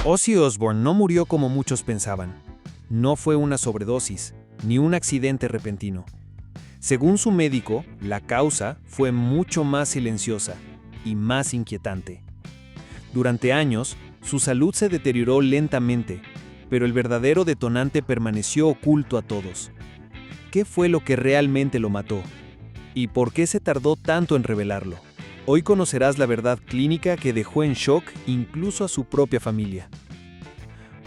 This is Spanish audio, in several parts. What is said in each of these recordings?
Ozzy Osbourne no murió como muchos pensaban. No fue una sobredosis, ni un accidente repentino. Según su médico, la causa fue mucho más silenciosa y más inquietante. Durante años, su salud se deterioró lentamente, pero el verdadero detonante permaneció oculto a todos. ¿Qué fue lo que realmente lo mató? ¿Y por qué se tardó tanto en revelarlo? Hoy conocerás la verdad clínica que dejó en shock incluso a su propia familia.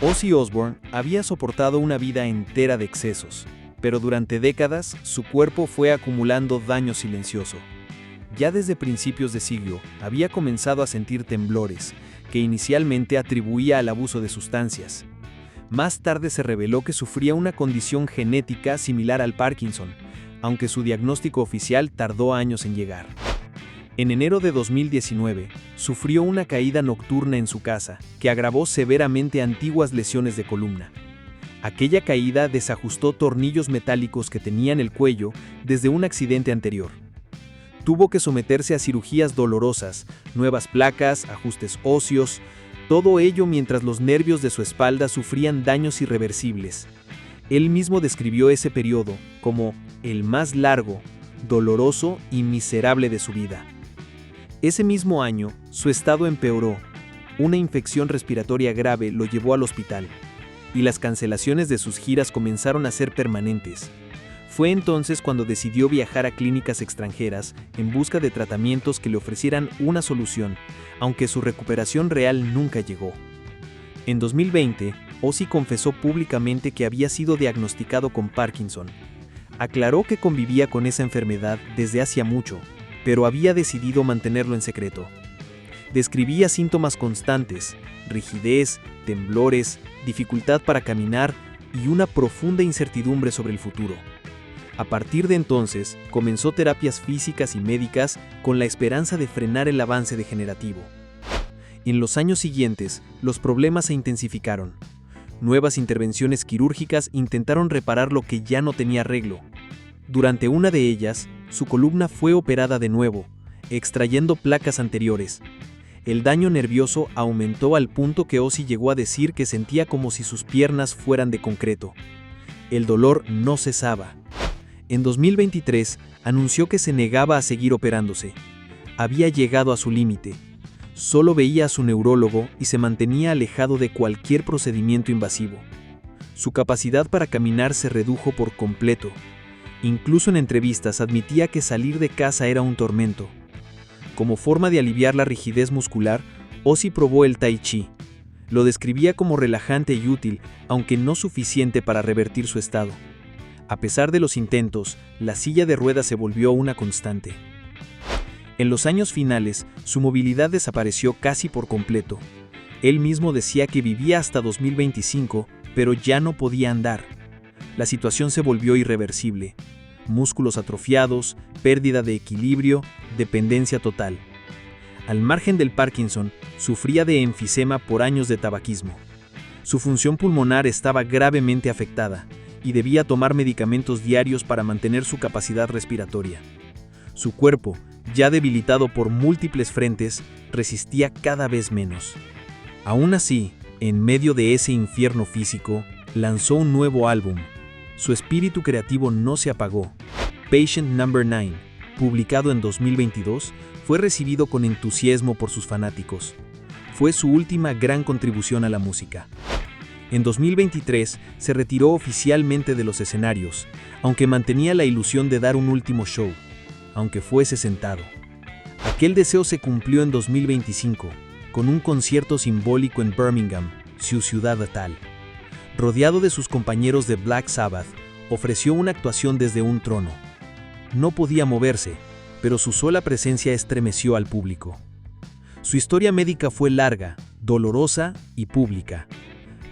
Ozzy Osbourne había soportado una vida entera de excesos, pero durante décadas su cuerpo fue acumulando daño silencioso. Ya desde principios de siglo había comenzado a sentir temblores, que inicialmente atribuía al abuso de sustancias. Más tarde se reveló que sufría una condición genética similar al Parkinson, aunque su diagnóstico oficial tardó años en llegar. En enero de 2019, sufrió una caída nocturna en su casa, que agravó severamente antiguas lesiones de columna. Aquella caída desajustó tornillos metálicos que tenía en el cuello desde un accidente anterior. Tuvo que someterse a cirugías dolorosas, nuevas placas, ajustes óseos, todo ello mientras los nervios de su espalda sufrían daños irreversibles. Él mismo describió ese periodo como el más largo, doloroso y miserable de su vida. Ese mismo año, su estado empeoró. Una infección respiratoria grave lo llevó al hospital, y las cancelaciones de sus giras comenzaron a ser permanentes. Fue entonces cuando decidió viajar a clínicas extranjeras en busca de tratamientos que le ofrecieran una solución, aunque su recuperación real nunca llegó. En 2020, Ozzy confesó públicamente que había sido diagnosticado con Parkinson. Aclaró que convivía con esa enfermedad desde hacía mucho, pero había decidido mantenerlo en secreto. Describía síntomas constantes, rigidez, temblores, dificultad para caminar y una profunda incertidumbre sobre el futuro. A partir de entonces, comenzó terapias físicas y médicas con la esperanza de frenar el avance degenerativo. En los años siguientes, los problemas se intensificaron. Nuevas intervenciones quirúrgicas intentaron reparar lo que ya no tenía arreglo. Durante una de ellas, su columna fue operada de nuevo, extrayendo placas anteriores. El daño nervioso aumentó al punto que Ozzy llegó a decir que sentía como si sus piernas fueran de concreto. El dolor no cesaba. En 2023, anunció que se negaba a seguir operándose. Había llegado a su límite. Solo veía a su neurólogo y se mantenía alejado de cualquier procedimiento invasivo. Su capacidad para caminar se redujo por completo. Incluso en entrevistas admitía que salir de casa era un tormento. Como forma de aliviar la rigidez muscular, Ozzy probó el Tai Chi. Lo describía como relajante y útil, aunque no suficiente para revertir su estado. A pesar de los intentos, la silla de ruedas se volvió una constante. En los años finales, su movilidad desapareció casi por completo. Él mismo decía que vivía hasta 2025, pero ya no podía andar. La situación se volvió irreversible. Músculos atrofiados, pérdida de equilibrio, dependencia total. Al margen del Parkinson, sufría de enfisema por años de tabaquismo. Su función pulmonar estaba gravemente afectada y debía tomar medicamentos diarios para mantener su capacidad respiratoria. Su cuerpo, ya debilitado por múltiples frentes, resistía cada vez menos. Aún así, en medio de ese infierno físico, lanzó un nuevo álbum. Su espíritu creativo no se apagó. Patient No. 9, publicado en 2022, fue recibido con entusiasmo por sus fanáticos. Fue su última gran contribución a la música. En 2023 se retiró oficialmente de los escenarios, aunque mantenía la ilusión de dar un último show, aunque fuese sentado. Aquel deseo se cumplió en 2025, con un concierto simbólico en Birmingham, su ciudad natal. Rodeado de sus compañeros de Black Sabbath, ofreció una actuación desde un trono. No podía moverse, pero su sola presencia estremeció al público. Su historia médica fue larga, dolorosa y pública.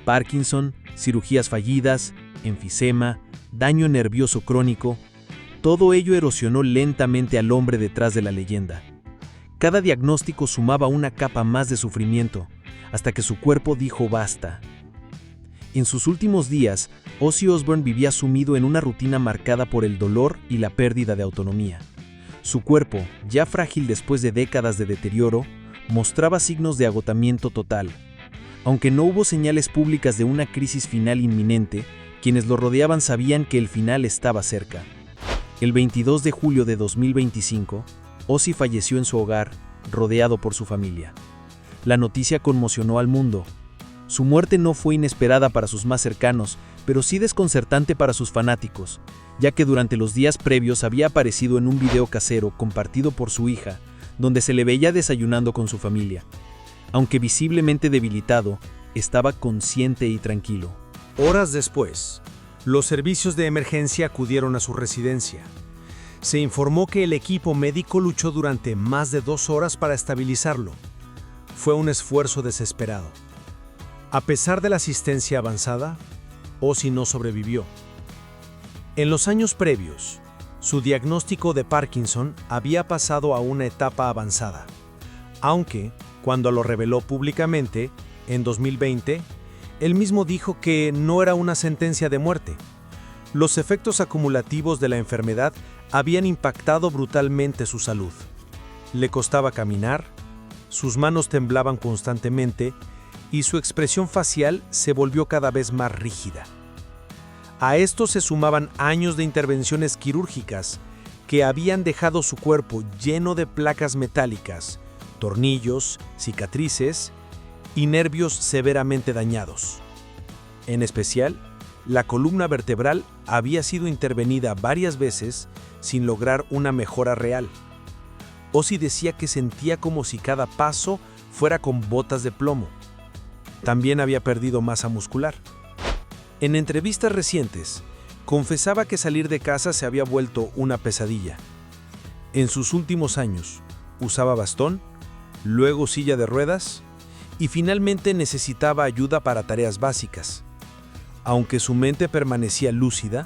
Parkinson, cirugías fallidas, enfisema, daño nervioso crónico, todo ello erosionó lentamente al hombre detrás de la leyenda. Cada diagnóstico sumaba una capa más de sufrimiento, hasta que su cuerpo dijo basta. En sus últimos días, Ozzy Osbourne vivía sumido en una rutina marcada por el dolor y la pérdida de autonomía. Su cuerpo, ya frágil después de décadas de deterioro, mostraba signos de agotamiento total. Aunque no hubo señales públicas de una crisis final inminente, quienes lo rodeaban sabían que el final estaba cerca. El 22 de julio de 2025, Ozzy falleció en su hogar, rodeado por su familia. La noticia conmocionó al mundo. Su muerte no fue inesperada para sus más cercanos, pero sí desconcertante para sus fanáticos, ya que durante los días previos había aparecido en un video casero compartido por su hija, donde se le veía desayunando con su familia. Aunque visiblemente debilitado, estaba consciente y tranquilo. Horas después, los servicios de emergencia acudieron a su residencia. Se informó que el equipo médico luchó durante más de 2 horas para estabilizarlo. Fue un esfuerzo desesperado. A pesar de la asistencia avanzada, Ozzy no sobrevivió. En los años previos, su diagnóstico de Parkinson había pasado a una etapa avanzada, aunque, cuando lo reveló públicamente, en 2020, él mismo dijo que no era una sentencia de muerte. Los efectos acumulativos de la enfermedad habían impactado brutalmente su salud. Le costaba caminar, sus manos temblaban constantemente y su expresión facial se volvió cada vez más rígida. A esto se sumaban años de intervenciones quirúrgicas que habían dejado su cuerpo lleno de placas metálicas, tornillos, cicatrices y nervios severamente dañados. En especial, la columna vertebral había sido intervenida varias veces sin lograr una mejora real. Ozzy decía que sentía como si cada paso fuera con botas de plomo. También había perdido masa muscular. En entrevistas recientes, confesaba que salir de casa se había vuelto una pesadilla. En sus últimos años, usaba bastón, luego silla de ruedas y finalmente necesitaba ayuda para tareas básicas. Aunque su mente permanecía lúcida,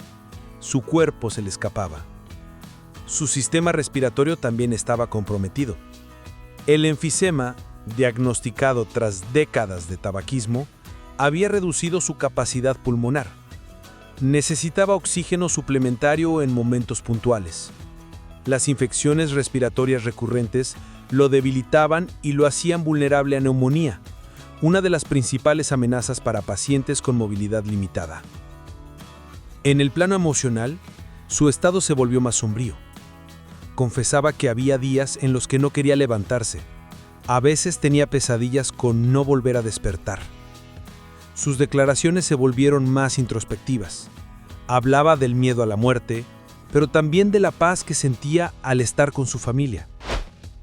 su cuerpo se le escapaba. Su sistema respiratorio también estaba comprometido. El enfisema, diagnosticado tras décadas de tabaquismo, había reducido su capacidad pulmonar. Necesitaba oxígeno suplementario en momentos puntuales. Las infecciones respiratorias recurrentes lo debilitaban y lo hacían vulnerable a neumonía, una de las principales amenazas para pacientes con movilidad limitada. En el plano emocional, su estado se volvió más sombrío. Confesaba que había días en los que no quería levantarse. A veces tenía pesadillas con no volver a despertar. Sus declaraciones se volvieron más introspectivas. Hablaba del miedo a la muerte, pero también de la paz que sentía al estar con su familia.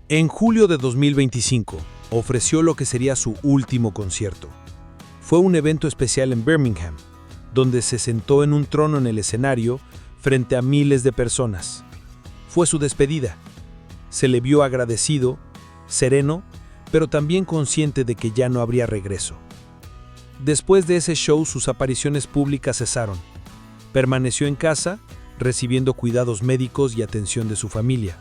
En julio de 2025, ofreció lo que sería su último concierto. Fue un evento especial en Birmingham, donde se sentó en un trono en el escenario frente a miles de personas. Fue su despedida. Se le vio agradecido, sereno, pero también consciente de que ya no habría regreso. Después de ese show, sus apariciones públicas cesaron. Permaneció en casa, recibiendo cuidados médicos y atención de su familia.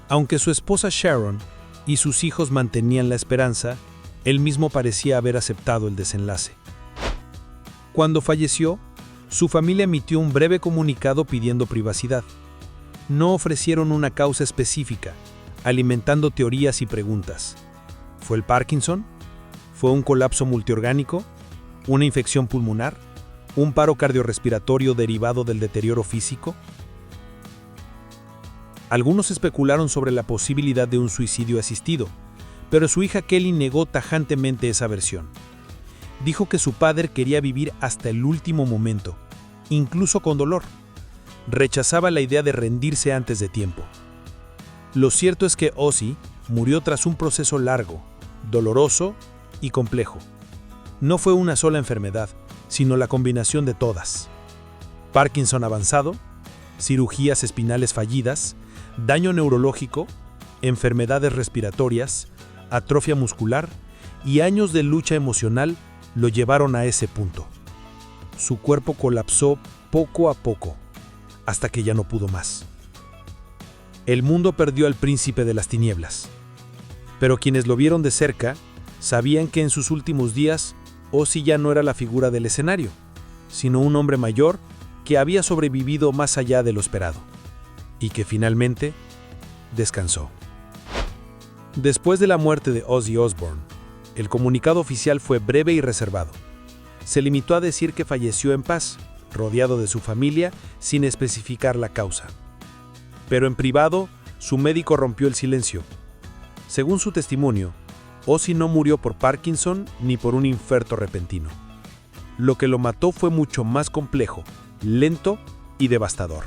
Aunque su esposa Sharon y sus hijos mantenían la esperanza, él mismo parecía haber aceptado el desenlace. Cuando falleció, su familia emitió un breve comunicado pidiendo privacidad. No ofrecieron una causa específica, alimentando teorías y preguntas. ¿Fue el Parkinson? ¿Fue un colapso multiorgánico? ¿Una infección pulmonar? ¿Un paro cardiorrespiratorio derivado del deterioro físico? Algunos especularon sobre la posibilidad de un suicidio asistido, pero su hija Kelly negó tajantemente esa versión. Dijo que su padre quería vivir hasta el último momento, incluso con dolor. Rechazaba la idea de rendirse antes de tiempo. Lo cierto es que Ozzy murió tras un proceso largo, doloroso y complejo. No fue una sola enfermedad, sino la combinación de todas. Parkinson avanzado, cirugías espinales fallidas, daño neurológico, enfermedades respiratorias, atrofia muscular y años de lucha emocional lo llevaron a ese punto. Su cuerpo colapsó poco a poco, hasta que ya no pudo más. El mundo perdió al príncipe de las tinieblas. Pero quienes lo vieron de cerca sabían que en sus últimos días Ozzy ya no era la figura del escenario, sino un hombre mayor que había sobrevivido más allá de lo esperado, y que finalmente descansó. Después de la muerte de Ozzy Osbourne, El comunicado oficial fue breve y reservado. Se limitó a decir que falleció en paz, rodeado de su familia, sin especificar la causa. Pero en privado, su médico rompió el silencio. Según su testimonio, Ozzy no murió por Parkinson ni por un infarto repentino. Lo que lo mató fue mucho más complejo, lento y devastador.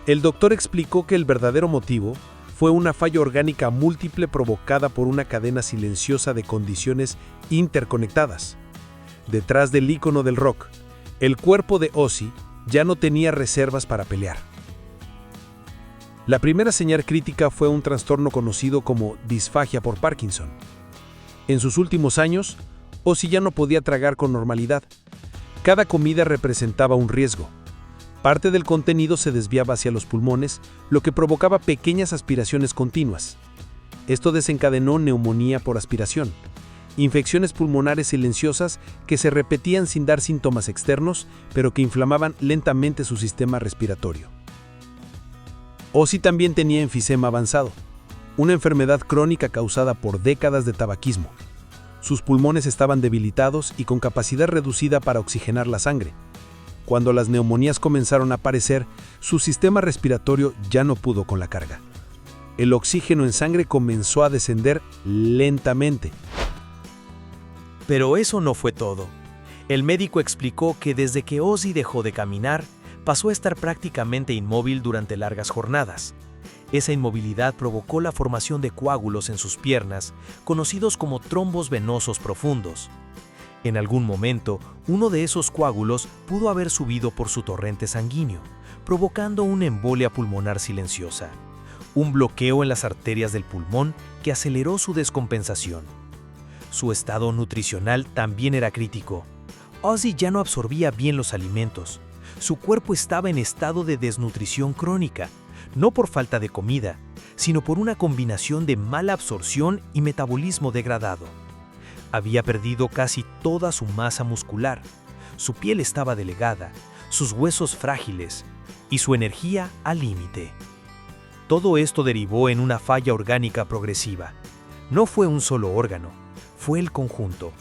El doctor explicó que el verdadero motivo fue una falla orgánica múltiple provocada por una cadena silenciosa de condiciones interconectadas. Detrás del ícono del rock, el cuerpo de Ozzy ya no tenía reservas para pelear. La primera señal crítica fue un trastorno conocido como disfagia por Parkinson. En sus últimos años, Ozzy ya no podía tragar con normalidad. Cada comida representaba un riesgo. Parte del contenido se desviaba hacia los pulmones, lo que provocaba pequeñas aspiraciones continuas. Esto desencadenó neumonía por aspiración, infecciones pulmonares silenciosas que se repetían sin dar síntomas externos, pero que inflamaban lentamente su sistema respiratorio. Ozzy también tenía enfisema avanzado, una enfermedad crónica causada por décadas de tabaquismo. Sus pulmones estaban debilitados y con capacidad reducida para oxigenar la sangre. Cuando las neumonías comenzaron a aparecer, su sistema respiratorio ya no pudo con la carga. El oxígeno en sangre comenzó a descender lentamente. Pero eso no fue todo. El médico explicó que desde que Ozzy dejó de caminar, pasó a estar prácticamente inmóvil durante largas jornadas. Esa inmovilidad provocó la formación de coágulos en sus piernas, conocidos como trombos venosos profundos. En algún momento, uno de esos coágulos pudo haber subido por su torrente sanguíneo, provocando una embolia pulmonar silenciosa, un bloqueo en las arterias del pulmón que aceleró su descompensación. Su estado nutricional también era crítico. Ozzy ya no absorbía bien los alimentos. Su cuerpo estaba en estado de desnutrición crónica, no por falta de comida, sino por una combinación de mala absorción y metabolismo degradado. Había perdido casi toda su masa muscular, su piel estaba delgada, sus huesos frágiles y su energía al límite. Todo esto derivó en una falla orgánica progresiva. No fue un solo órgano, fue el conjunto.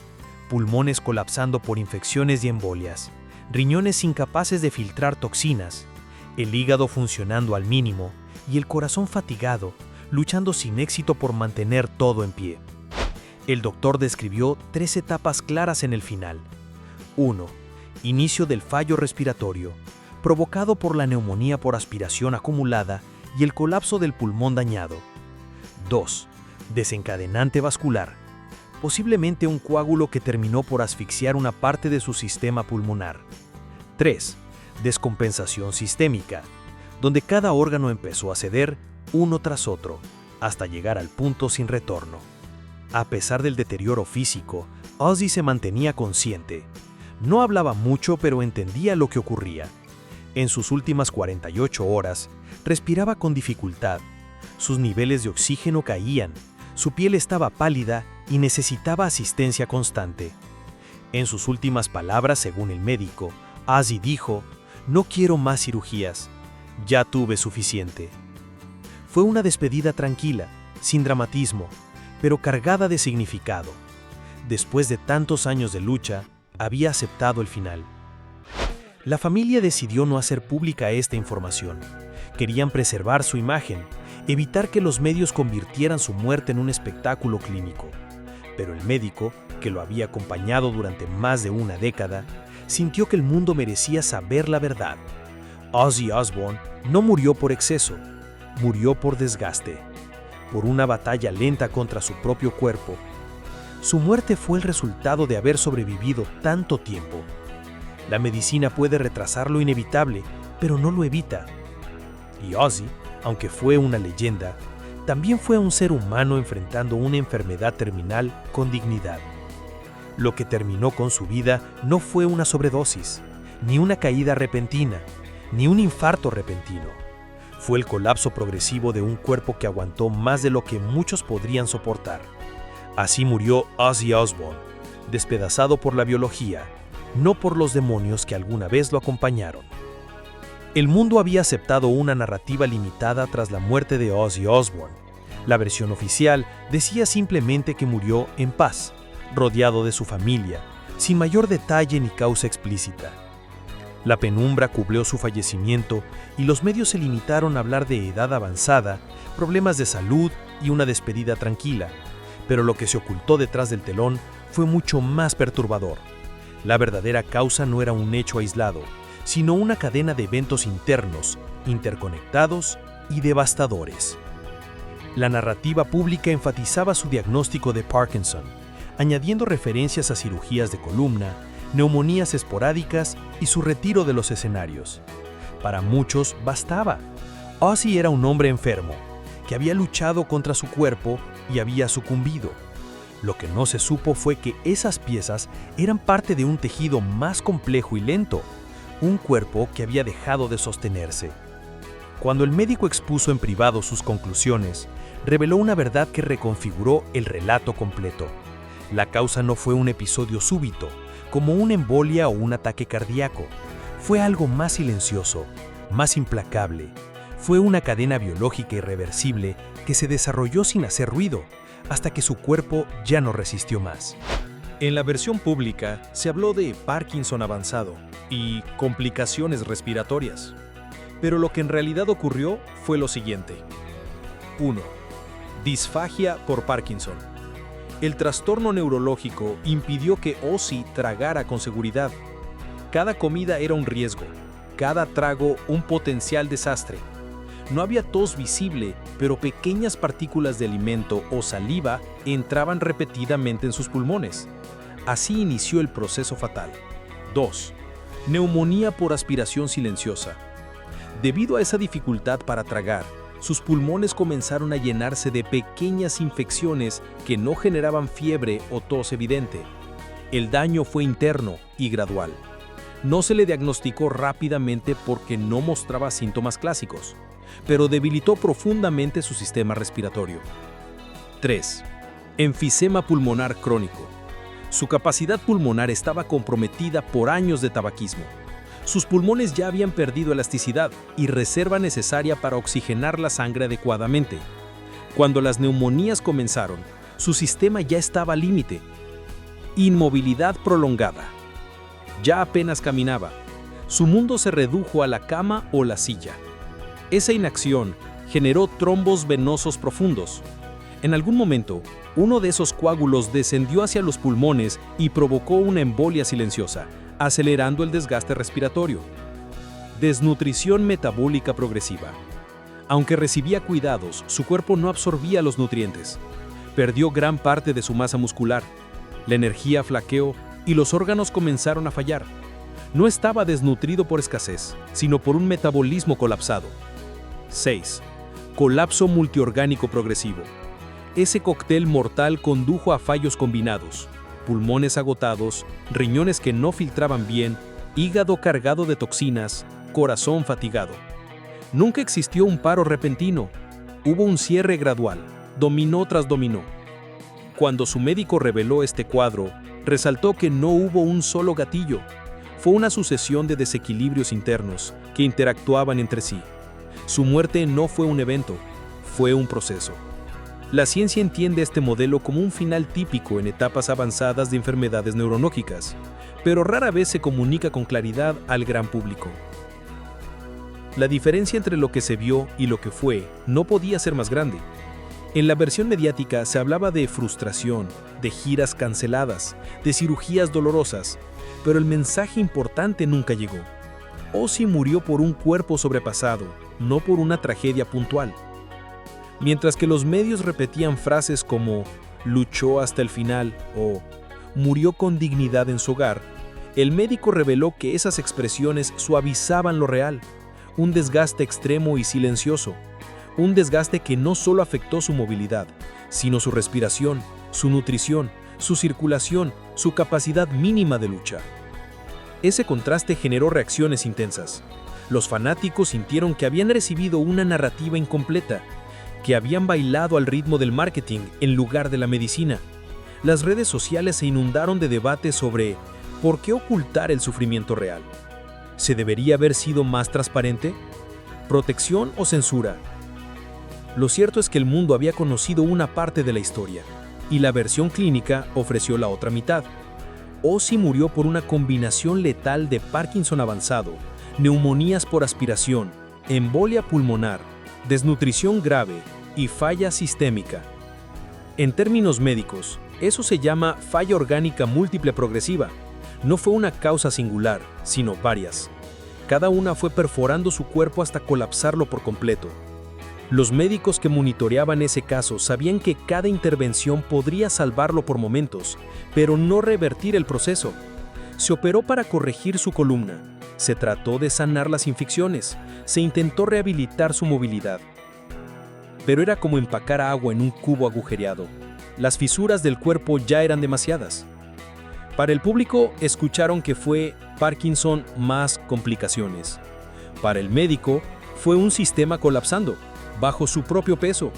Pulmones colapsando por infecciones y embolias, riñones incapaces de filtrar toxinas, el hígado funcionando al mínimo y el corazón fatigado, luchando sin éxito por mantener todo en pie. El doctor describió 3 etapas claras en el final. 1. Inicio del fallo respiratorio, provocado por la neumonía por aspiración acumulada y el colapso del pulmón dañado. 2. Desencadenante vascular, posiblemente un coágulo que terminó por asfixiar una parte de su sistema pulmonar. 3. Descompensación sistémica, donde cada órgano empezó a ceder uno tras otro, hasta llegar al punto sin retorno. A pesar del deterioro físico, Ozzy se mantenía consciente. No hablaba mucho, pero entendía lo que ocurría. En sus últimas 48 horas, respiraba con dificultad. Sus niveles de oxígeno caían, su piel estaba pálida y necesitaba asistencia constante. En sus últimas palabras, según el médico, Ozzy dijo: "No quiero más cirugías, ya tuve suficiente". Fue una despedida tranquila, sin dramatismo, pero cargada de significado. Después de tantos años de lucha, había aceptado el final. La familia decidió no hacer pública esta información. Querían preservar su imagen, evitar que los medios convirtieran su muerte en un espectáculo clínico. Pero el médico, que lo había acompañado durante más de una década, sintió que el mundo merecía saber la verdad. Ozzy Osbourne no murió por exceso, murió por desgaste, por una batalla lenta contra su propio cuerpo. Su muerte fue el resultado de haber sobrevivido tanto tiempo. La medicina puede retrasar lo inevitable, pero no lo evita. Y Ozzy, aunque fue una leyenda, también fue un ser humano enfrentando una enfermedad terminal con dignidad. Lo que terminó con su vida no fue una sobredosis, ni una caída repentina, ni un infarto repentino. Fue el colapso progresivo de un cuerpo que aguantó más de lo que muchos podrían soportar. Así murió Ozzy Osbourne, despedazado por la biología, no por los demonios que alguna vez lo acompañaron. El mundo había aceptado una narrativa limitada tras la muerte de Ozzy Osbourne. La versión oficial decía simplemente que murió en paz, rodeado de su familia, sin mayor detalle ni causa explícita. La penumbra cubrió su fallecimiento y los medios se limitaron a hablar de edad avanzada, problemas de salud y una despedida tranquila, pero lo que se ocultó detrás del telón fue mucho más perturbador. La verdadera causa no era un hecho aislado, sino una cadena de eventos internos, interconectados y devastadores. La narrativa pública enfatizaba su diagnóstico de Parkinson, añadiendo referencias a cirugías de columna, neumonías esporádicas y su retiro de los escenarios. Para muchos bastaba. Ozzy era un hombre enfermo, que había luchado contra su cuerpo y había sucumbido. Lo que no se supo fue que esas piezas eran parte de un tejido más complejo y lento, un cuerpo que había dejado de sostenerse. Cuando el médico expuso en privado sus conclusiones, reveló una verdad que reconfiguró el relato completo. La causa no fue un episodio súbito, como una embolia o un ataque cardíaco. Fue algo más silencioso, más implacable. Fue una cadena biológica irreversible que se desarrolló sin hacer ruido, hasta que su cuerpo ya no resistió más. En la versión pública se habló de Parkinson avanzado y complicaciones respiratorias. Pero lo que en realidad ocurrió fue lo siguiente. 1. Disfagia por Parkinson. El trastorno neurológico impidió que Ozzy tragara con seguridad. Cada comida era un riesgo, cada trago un potencial desastre. No había tos visible, pero pequeñas partículas de alimento o saliva entraban repetidamente en sus pulmones. Así inició el proceso fatal. 2. Neumonía por aspiración silenciosa. Debido a esa dificultad para tragar, sus pulmones comenzaron a llenarse de pequeñas infecciones que no generaban fiebre o tos evidente. El daño fue interno y gradual. No se le diagnosticó rápidamente porque no mostraba síntomas clásicos, pero debilitó profundamente su sistema respiratorio. 3. Enfisema pulmonar crónico. Su capacidad pulmonar estaba comprometida por años de tabaquismo. Sus pulmones ya habían perdido elasticidad y reserva necesaria para oxigenar la sangre adecuadamente. Cuando las neumonías comenzaron, su sistema ya estaba al límite. Inmovilidad prolongada. Ya apenas caminaba. Su mundo se redujo a la cama o la silla. Esa inacción generó trombos venosos profundos. En algún momento, uno de esos coágulos descendió hacia los pulmones y provocó una embolia silenciosa, acelerando el desgaste respiratorio. Desnutrición metabólica progresiva. Aunque recibía cuidados, su cuerpo no absorbía los nutrientes. Perdió gran parte de su masa muscular. La energía flaqueó y los órganos comenzaron a fallar. No estaba desnutrido por escasez, sino por un metabolismo colapsado. 6. Colapso multiorgánico progresivo. Ese cóctel mortal condujo a fallos combinados. Pulmones agotados, riñones que no filtraban bien, hígado cargado de toxinas, corazón fatigado. Nunca existió un paro repentino. Hubo un cierre gradual, dominó tras dominó. Cuando su médico reveló este cuadro, resaltó que no hubo un solo gatillo. Fue una sucesión de desequilibrios internos que interactuaban entre sí. Su muerte no fue un evento, fue un proceso. La ciencia entiende este modelo como un final típico en etapas avanzadas de enfermedades neurológicas, pero rara vez se comunica con claridad al gran público. La diferencia entre lo que se vio y lo que fue no podía ser más grande. En la versión mediática se hablaba de frustración, de giras canceladas, de cirugías dolorosas, pero el mensaje importante nunca llegó. Ozzy murió por un cuerpo sobrepasado, no por una tragedia puntual. Mientras que los medios repetían frases como «luchó hasta el final» o «murió con dignidad en su hogar», el médico reveló que esas expresiones suavizaban lo real, un desgaste extremo y silencioso, un desgaste que no solo afectó su movilidad, sino su respiración, su nutrición, su circulación, su capacidad mínima de lucha. Ese contraste generó reacciones intensas. Los fanáticos sintieron que habían recibido una narrativa incompleta, que habían bailado al ritmo del marketing en lugar de la medicina. Las redes sociales se inundaron de debates sobre ¿por qué ocultar el sufrimiento real? ¿Se debería haber sido más transparente? ¿Protección o censura? Lo cierto es que el mundo había conocido una parte de la historia, y la versión clínica ofreció la otra mitad. Ozzy murió por una combinación letal de Parkinson avanzado, neumonías por aspiración, embolia pulmonar, desnutrición grave y falla sistémica. En términos médicos, eso se llama falla orgánica múltiple progresiva. No fue una causa singular, sino varias. Cada una fue perforando su cuerpo hasta colapsarlo por completo. Los médicos que monitoreaban ese caso sabían que cada intervención podría salvarlo por momentos, pero no revertir el proceso. Se operó para corregir su columna, se trató de sanar las infecciones, se intentó rehabilitar su movilidad. Pero era como empacar agua en un cubo agujereado. Las fisuras del cuerpo ya eran demasiadas. Para el público, escucharon que fue Parkinson más complicaciones. Para el médico, fue un sistema colapsando, bajo su propio peso.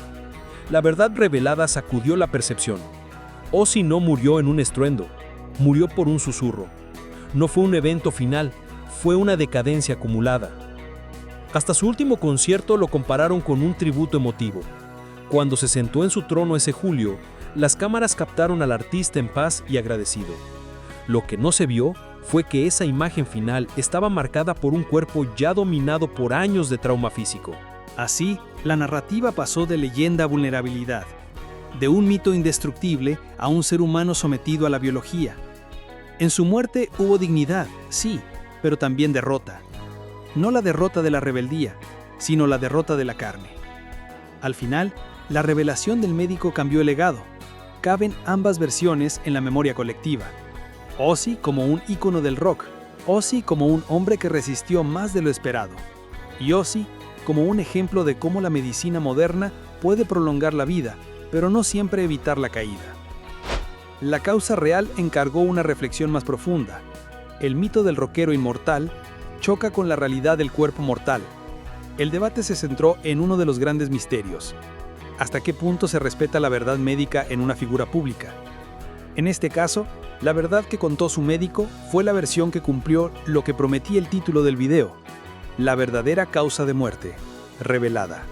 La verdad revelada sacudió la percepción. Ozzy no murió en un estruendo, murió por un susurro. No fue un evento final, fue una decadencia acumulada. Hasta su último concierto lo compararon con un tributo emotivo. Cuando se sentó en su trono ese julio, las cámaras captaron al artista en paz y agradecido. Lo que no se vio fue que esa imagen final estaba marcada por un cuerpo ya dominado por años de trauma físico. Así, la narrativa pasó de leyenda a vulnerabilidad, de un mito indestructible a un ser humano sometido a la biología. En su muerte hubo dignidad, sí, pero también derrota. No la derrota de la rebeldía, sino la derrota de la carne. Al final, la revelación del médico cambió el legado. Caben ambas versiones en la memoria colectiva. Ozzy como un ícono del rock, Ozzy como un hombre que resistió más de lo esperado, y Ozzy como un ejemplo de cómo la medicina moderna puede prolongar la vida, pero no siempre evitar la caída. La causa real encargó una reflexión más profunda. El mito del rockero inmortal choca con la realidad del cuerpo mortal. El debate se centró en uno de los grandes misterios: ¿hasta qué punto se respeta la verdad médica en una figura pública? En este caso, la verdad que contó su médico fue la versión que cumplió lo que prometía el título del video: la verdadera causa de muerte, revelada.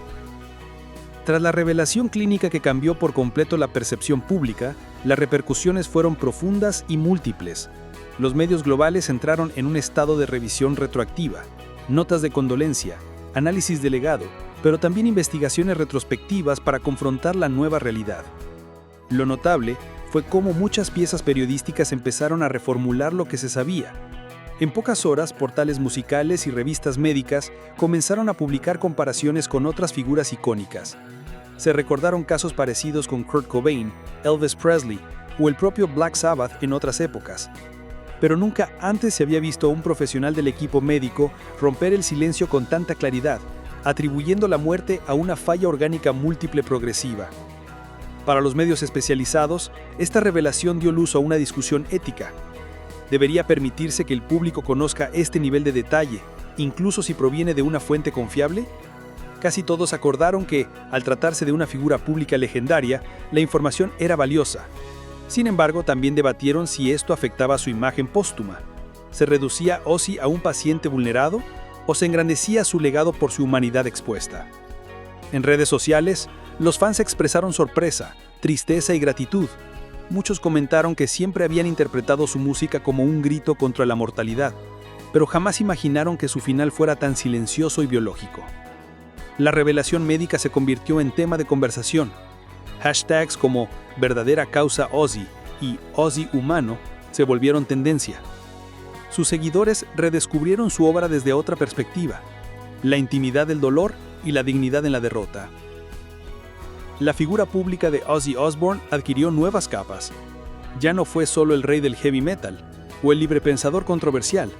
Tras la revelación clínica que cambió por completo la percepción pública, las repercusiones fueron profundas y múltiples. Los medios globales entraron en un estado de revisión retroactiva, notas de condolencia, análisis de legado, pero también investigaciones retrospectivas para confrontar la nueva realidad. Lo notable fue cómo muchas piezas periodísticas empezaron a reformular lo que se sabía. En pocas horas, portales musicales y revistas médicas comenzaron a publicar comparaciones con otras figuras icónicas. Se recordaron casos parecidos con Kurt Cobain, Elvis Presley o el propio Black Sabbath en otras épocas. Pero nunca antes se había visto a un profesional del equipo médico romper el silencio con tanta claridad, atribuyendo la muerte a una falla orgánica múltiple progresiva. Para los medios especializados, esta revelación dio luz a una discusión ética. ¿Debería permitirse que el público conozca este nivel de detalle, incluso si proviene de una fuente confiable? Casi todos acordaron que, al tratarse de una figura pública legendaria, la información era valiosa. Sin embargo, también debatieron si esto afectaba su imagen póstuma. ¿Se reducía Ozzy a un paciente vulnerado o se engrandecía su legado por su humanidad expuesta? En redes sociales, los fans expresaron sorpresa, tristeza y gratitud. Muchos comentaron que siempre habían interpretado su música como un grito contra la mortalidad, pero jamás imaginaron que su final fuera tan silencioso y biológico. La revelación médica se convirtió en tema de conversación. Hashtags como verdadera causa Ozzy y Ozzy humano se volvieron tendencia. Sus seguidores redescubrieron su obra desde otra perspectiva: la intimidad del dolor y la dignidad en la derrota. La figura pública de Ozzy Osbourne adquirió nuevas capas. Ya no fue solo el rey del heavy metal o el librepensador controversial.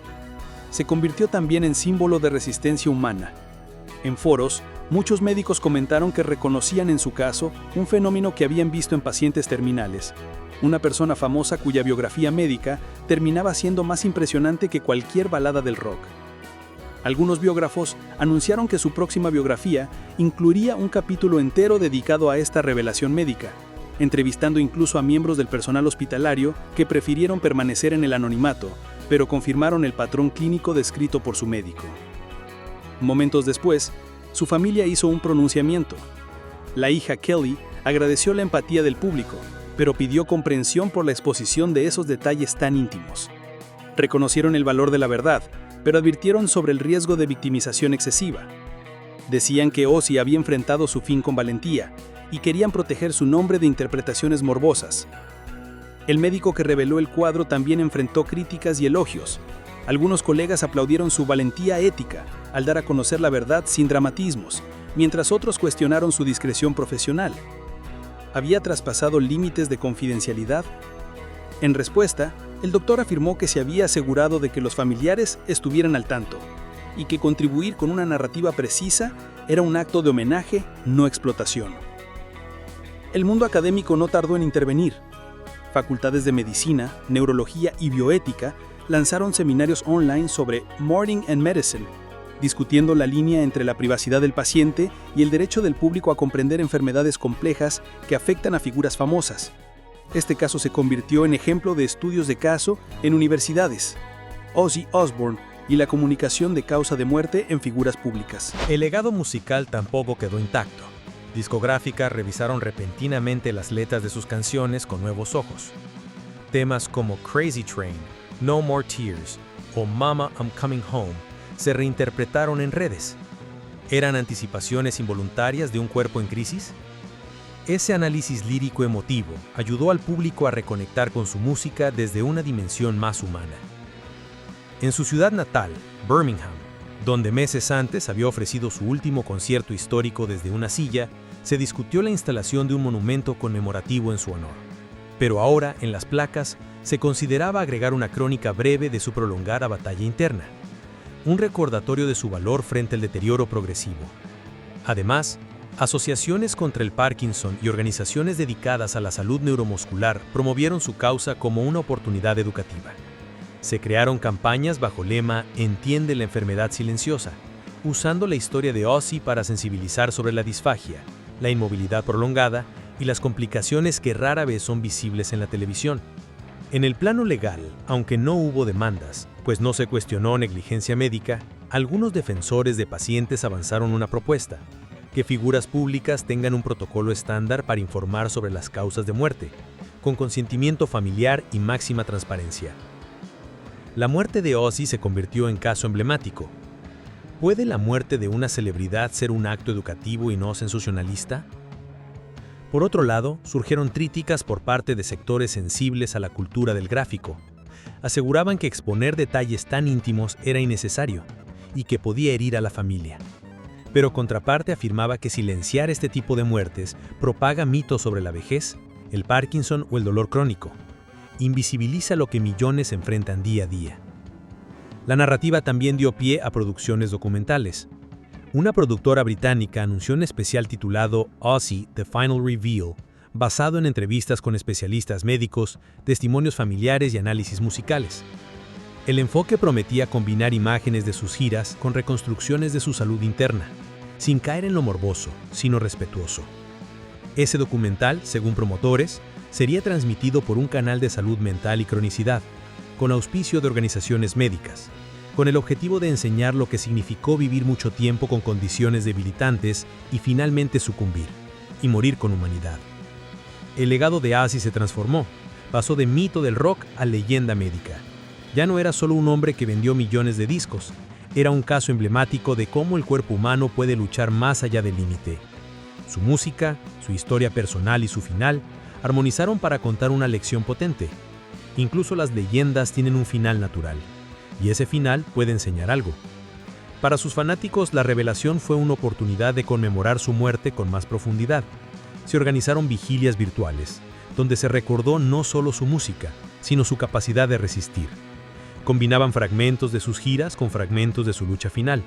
Se convirtió también en símbolo de resistencia humana. En foros, muchos médicos comentaron que reconocían en su caso un fenómeno que habían visto en pacientes terminales: una persona famosa cuya biografía médica terminaba siendo más impresionante que cualquier balada del rock. Algunos biógrafos anunciaron que su próxima biografía incluiría un capítulo entero dedicado a esta revelación médica, entrevistando incluso a miembros del personal hospitalario que prefirieron permanecer en el anonimato, pero confirmaron el patrón clínico descrito por su médico. Momentos después, su familia hizo un pronunciamiento. La hija Kelly agradeció la empatía del público, pero pidió comprensión por la exposición de esos detalles tan íntimos. Reconocieron el valor de la verdad, pero advirtieron sobre el riesgo de victimización excesiva. Decían que Ozzy había enfrentado su fin con valentía y querían proteger su nombre de interpretaciones morbosas. El médico que reveló el cuadro también enfrentó críticas y elogios. Algunos colegas aplaudieron su valentía ética al dar a conocer la verdad sin dramatismos, mientras otros cuestionaron su discreción profesional. ¿Había traspasado límites de confidencialidad? En respuesta, el doctor afirmó que se había asegurado de que los familiares estuvieran al tanto y que contribuir con una narrativa precisa era un acto de homenaje, no explotación. El mundo académico no tardó en intervenir. Facultades de medicina, neurología y bioética lanzaron seminarios online sobre Mourning and Medicine, discutiendo la línea entre la privacidad del paciente y el derecho del público a comprender enfermedades complejas que afectan a figuras famosas. Este caso se convirtió en ejemplo de estudios de caso en universidades. Ozzy Osbourne y la comunicación de causa de muerte en figuras públicas. El legado musical tampoco quedó intacto. Discográficas revisaron repentinamente las letras de sus canciones con nuevos ojos. Temas como Crazy Train, No More Tears o Mama I'm Coming Home se reinterpretaron en redes. ¿Eran anticipaciones involuntarias de un cuerpo en crisis? Ese análisis lírico emotivo ayudó al público a reconectar con su música desde una dimensión más humana. En su ciudad natal, Birmingham, donde meses antes había ofrecido su último concierto histórico desde una silla, se discutió la instalación de un monumento conmemorativo en su honor. Pero ahora, en las placas, se consideraba agregar una crónica breve de su prolongada batalla interna, un recordatorio de su valor frente al deterioro progresivo. Además, asociaciones contra el Parkinson y organizaciones dedicadas a la salud neuromuscular promovieron su causa como una oportunidad educativa. Se crearon campañas bajo lema Entiende la enfermedad silenciosa, usando la historia de Ozzy para sensibilizar sobre la disfagia, la inmovilidad prolongada y las complicaciones que rara vez son visibles en la televisión. En el plano legal, aunque no hubo demandas, pues no se cuestionó negligencia médica, algunos defensores de pacientes avanzaron una propuesta: que figuras públicas tengan un protocolo estándar para informar sobre las causas de muerte, con consentimiento familiar y máxima transparencia. La muerte de Ozzy se convirtió en caso emblemático. ¿Puede la muerte de una celebridad ser un acto educativo y no sensacionalista? Por otro lado, surgieron críticas por parte de sectores sensibles a la cultura del gráfico. Aseguraban que exponer detalles tan íntimos era innecesario y que podía herir a la familia. Pero contraparte afirmaba que silenciar este tipo de muertes propaga mitos sobre la vejez, el Parkinson o el dolor crónico. Invisibiliza lo que millones enfrentan día a día. La narrativa también dio pie a producciones documentales. Una productora británica anunció un especial titulado Ozzy: The Final Reveal, basado en entrevistas con especialistas médicos, testimonios familiares y análisis musicales. El enfoque prometía combinar imágenes de sus giras con reconstrucciones de su salud interna, sin caer en lo morboso, sino respetuoso. Ese documental, según promotores, sería transmitido por un canal de salud mental y cronicidad, con auspicio de organizaciones médicas, con el objetivo de enseñar lo que significó vivir mucho tiempo con condiciones debilitantes y finalmente sucumbir, y morir con humanidad. El legado de Ozzy se transformó, pasó de mito del rock a leyenda médica. Ya no era solo un hombre que vendió millones de discos, era un caso emblemático de cómo el cuerpo humano puede luchar más allá del límite. Su música, su historia personal y su final armonizaron para contar una lección potente. Incluso las leyendas tienen un final natural, y ese final puede enseñar algo. Para sus fanáticos, la revelación fue una oportunidad de conmemorar su muerte con más profundidad. Se organizaron vigilias virtuales, donde se recordó no solo su música, sino su capacidad de resistir. Combinaban fragmentos de sus giras con fragmentos de su lucha final,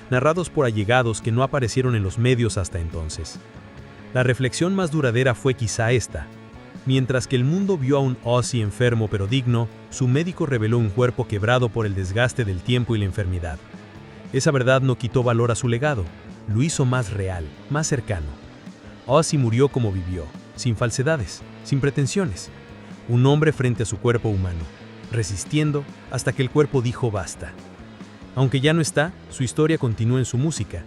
narrados por allegados que no aparecieron en los medios hasta entonces. La reflexión más duradera fue quizá esta: mientras que el mundo vio a un Ozzy enfermo pero digno, su médico reveló un cuerpo quebrado por el desgaste del tiempo y la enfermedad. Esa verdad no quitó valor a su legado, lo hizo más real, más cercano. Ozzy murió como vivió, sin falsedades, sin pretensiones. Un hombre frente a su cuerpo humano, resistiendo hasta que el cuerpo dijo basta. Aunque ya no está, su historia continúa en su música,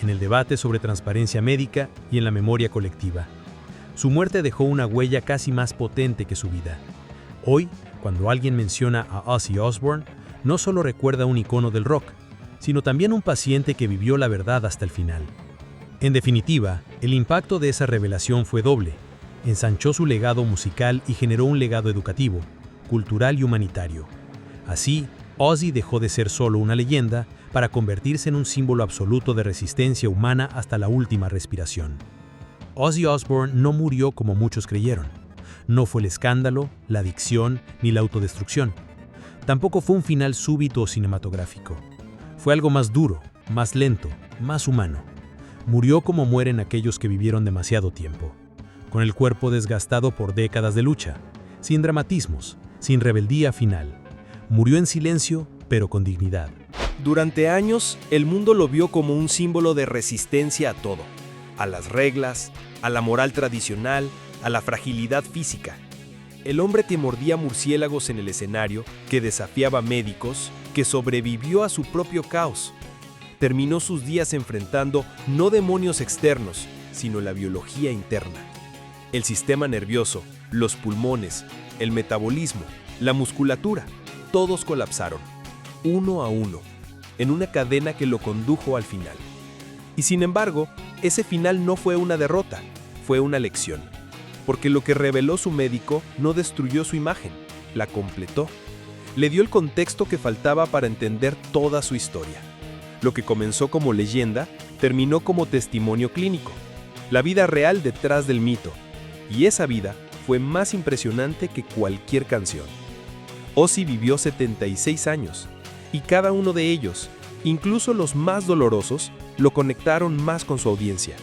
en el debate sobre transparencia médica y en la memoria colectiva. Su muerte dejó una huella casi más potente que su vida. Hoy, cuando alguien menciona a Ozzy Osbourne, no solo recuerda un icono del rock, sino también un paciente que vivió la verdad hasta el final. En definitiva, el impacto de esa revelación fue doble. Ensanchó su legado musical y generó un legado educativo, cultural y humanitario. Así, Ozzy dejó de ser solo una leyenda para convertirse en un símbolo absoluto de resistencia humana hasta la última respiración. Ozzy Osbourne no murió como muchos creyeron. No fue el escándalo, la adicción ni la autodestrucción. Tampoco fue un final súbito o cinematográfico. Fue algo más duro, más lento, más humano. Murió como mueren aquellos que vivieron demasiado tiempo, con el cuerpo desgastado por décadas de lucha, sin dramatismos, sin rebeldía final. Murió en silencio, pero con dignidad. Durante años, el mundo lo vio como un símbolo de resistencia a todo, a las reglas, a la moral tradicional, a la fragilidad física. El hombre que mordía murciélagos en el escenario, que desafiaba médicos, que sobrevivió a su propio caos. Terminó sus días enfrentando no demonios externos, sino la biología interna. El sistema nervioso, los pulmones, el metabolismo, la musculatura, todos colapsaron, uno a uno, en una cadena que lo condujo al final. Y sin embargo, ese final no fue una derrota, fue una lección. Porque lo que reveló su médico no destruyó su imagen, la completó. Le dio el contexto que faltaba para entender toda su historia. Lo que comenzó como leyenda, terminó como testimonio clínico. La vida real detrás del mito. Y esa vida fue más impresionante que cualquier canción. Ozzy vivió 76 años, y cada uno de ellos, incluso los más dolorosos, lo conectaron más con su audiencia.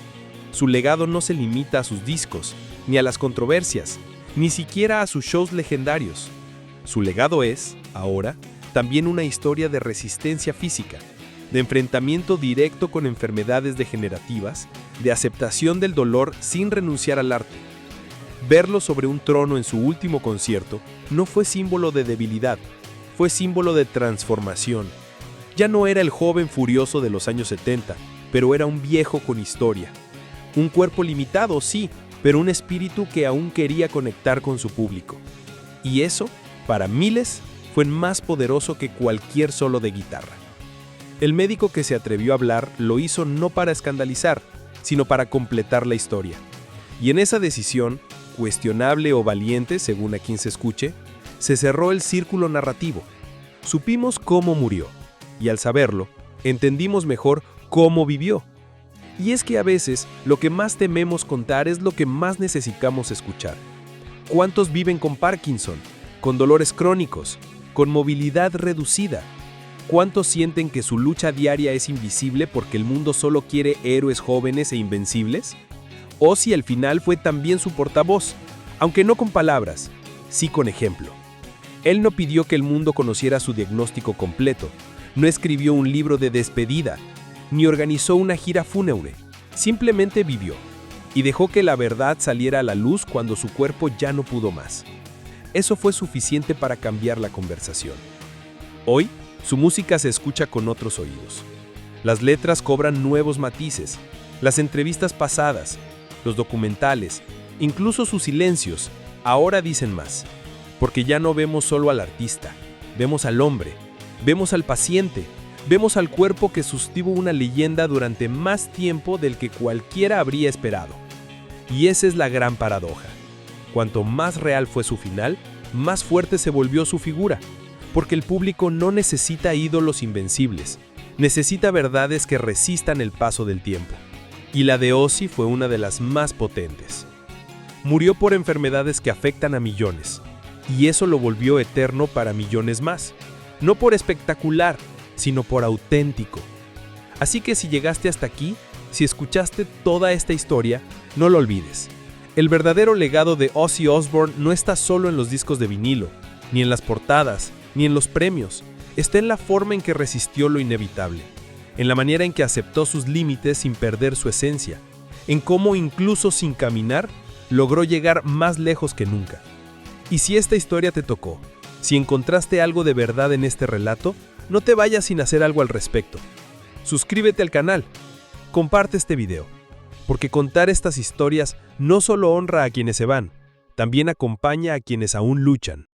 Su legado no se limita a sus discos, ni a las controversias, ni siquiera a sus shows legendarios. Su legado es, ahora, también una historia de resistencia física, de enfrentamiento directo con enfermedades degenerativas, de aceptación del dolor sin renunciar al arte. Verlo sobre un trono en su último concierto no fue símbolo de debilidad, fue símbolo de transformación. Ya no era el joven furioso de los años 70, pero era un viejo con historia. Un cuerpo limitado, sí, pero un espíritu que aún quería conectar con su público. Y eso, para miles, fue más poderoso que cualquier solo de guitarra. El médico que se atrevió a hablar lo hizo no para escandalizar, sino para completar la historia. Y en esa decisión, cuestionable o valiente según a quien se escuche, se cerró el círculo narrativo. Supimos cómo murió, y al saberlo, entendimos mejor cómo vivió. Y es que a veces lo que más tememos contar es lo que más necesitamos escuchar. ¿Cuántos viven con Parkinson, con dolores crónicos, con movilidad reducida? ¿Cuántos sienten que su lucha diaria es invisible porque el mundo solo quiere héroes jóvenes e invencibles? Ozzy al final fue también su portavoz, aunque no con palabras, sí con ejemplo. Él no pidió que el mundo conociera su diagnóstico completo, no escribió un libro de despedida, ni organizó una gira fúnebre, simplemente vivió y dejó que la verdad saliera a la luz cuando su cuerpo ya no pudo más. Eso fue suficiente para cambiar la conversación. Hoy, su música se escucha con otros oídos. Las letras cobran nuevos matices, las entrevistas pasadas, los documentales, incluso sus silencios, ahora dicen más, porque ya no vemos solo al artista, vemos al hombre, vemos al paciente, vemos al cuerpo que sostuvo una leyenda durante más tiempo del que cualquiera habría esperado. Y esa es la gran paradoja. Cuanto más real fue su final, más fuerte se volvió su figura, porque el público no necesita ídolos invencibles, necesita verdades que resistan el paso del tiempo. Y la de Ozzy fue una de las más potentes. Murió por enfermedades que afectan a millones, y eso lo volvió eterno para millones más. No por espectacular, sino por auténtico. Así que si llegaste hasta aquí, si escuchaste toda esta historia, no lo olvides. El verdadero legado de Ozzy Osbourne no está solo en los discos de vinilo, ni en las portadas, ni en los premios. Está en la forma en que resistió lo inevitable, en la manera en que aceptó sus límites sin perder su esencia, en cómo incluso sin caminar, logró llegar más lejos que nunca. Y si esta historia te tocó, si encontraste algo de verdad en este relato, no te vayas sin hacer algo al respecto. Suscríbete al canal, Comparte este video, porque contar estas historias no solo honra a quienes se van, también acompaña a quienes aún luchan.